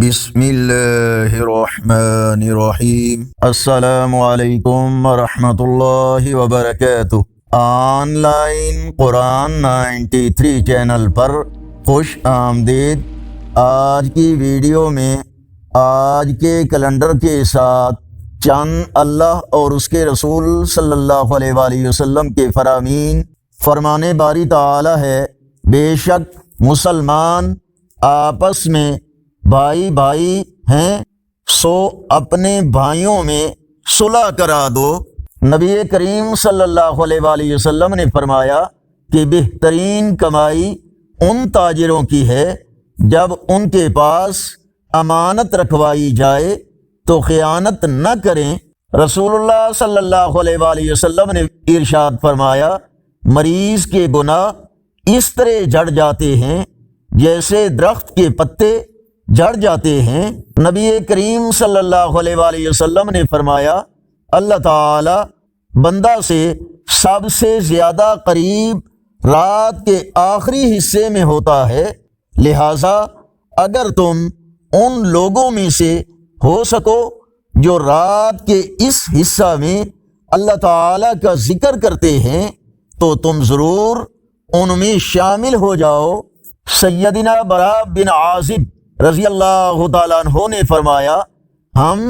بسم اللہ الرحمن الرحیم۔ السلام علیکم ورحمۃ اللہ وبرکاتہ۔ آن لائن قرآن 93 چینل پر خوش آمدید۔ آج کی ویڈیو میں آج کے کیلنڈر کے ساتھ چند اللہ اور اس کے رسول صلی اللہ علیہ وآلہ وسلم کے فرامین۔ فرمان باری تعالی ہے، بے شک مسلمان آپس میں بھائی بھائی ہیں، سو اپنے بھائیوں میں صلح کرا دو۔ نبی کریم صلی اللہ علیہ وآلہ وسلم نے فرمایا کہ بہترین کمائی ان تاجروں کی ہے جب ان کے پاس امانت رکھوائی جائے تو خیانت نہ کریں۔ رسول اللہ صلی اللہ علیہ وآلہ وسلم نے ارشاد فرمایا، مریض کے گناہ اس طرح جھڑ جاتے ہیں جیسے درخت کے پتے جھڑ جاتے ہیں۔ نبی کریم صلی اللہ علیہ وآلہ وسلم نے فرمایا، اللہ تعالی بندہ سے سب سے زیادہ قریب رات کے آخری حصے میں ہوتا ہے، لہذا اگر تم ان لوگوں میں سے ہو سکو جو رات کے اس حصہ میں اللہ تعالی کا ذکر کرتے ہیں تو تم ضرور ان میں شامل ہو جاؤ۔ سیدنا براء بن عازب رضی اللہ تعالیٰ عنہ نے فرمایا، ہم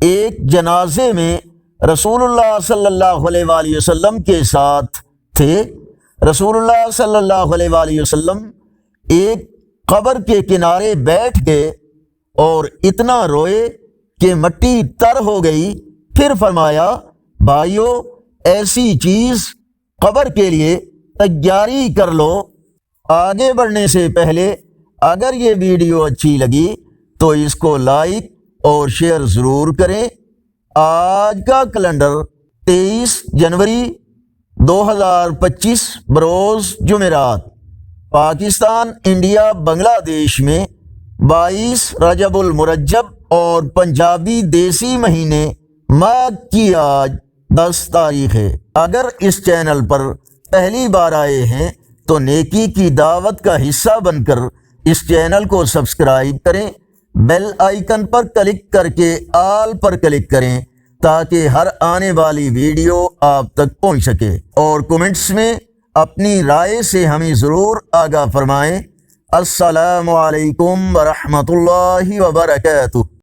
ایک جنازے میں رسول اللہ صلی اللہ علیہ وآلہ وسلم کے ساتھ تھے۔ رسول اللہ صلی اللہ علیہ وآلہ وسلم ایک قبر کے کنارے بیٹھ گئے اور اتنا روئے کہ مٹی تر ہو گئی۔ پھر فرمایا، بھائیو ایسی چیز قبر کے لیے تیاری کر لو۔ آگے بڑھنے سے پہلے اگر یہ ویڈیو اچھی لگی تو اس کو لائک اور شیئر ضرور کریں۔ آج کا کیلنڈر 23 جنوری 2025 بروز جمعرات، پاکستان انڈیا بنگلہ دیش میں 22 رجب المرجب اور پنجابی دیسی مہینے ماہ کی آج 10 تاریخ ہے۔ اگر اس چینل پر پہلی بار آئے ہیں تو نیکی کی دعوت کا حصہ بن کر اس چینل کو سبسکرائب کریں، بیل آئیکن پر کلک کر کے آل پر کلک کریں تاکہ ہر آنے والی ویڈیو آپ تک پہنچ سکے، اور کومنٹس میں اپنی رائے سے ہمیں ضرور آگاہ فرمائیں۔ السلام علیکم ورحمۃ اللہ وبرکاتہ۔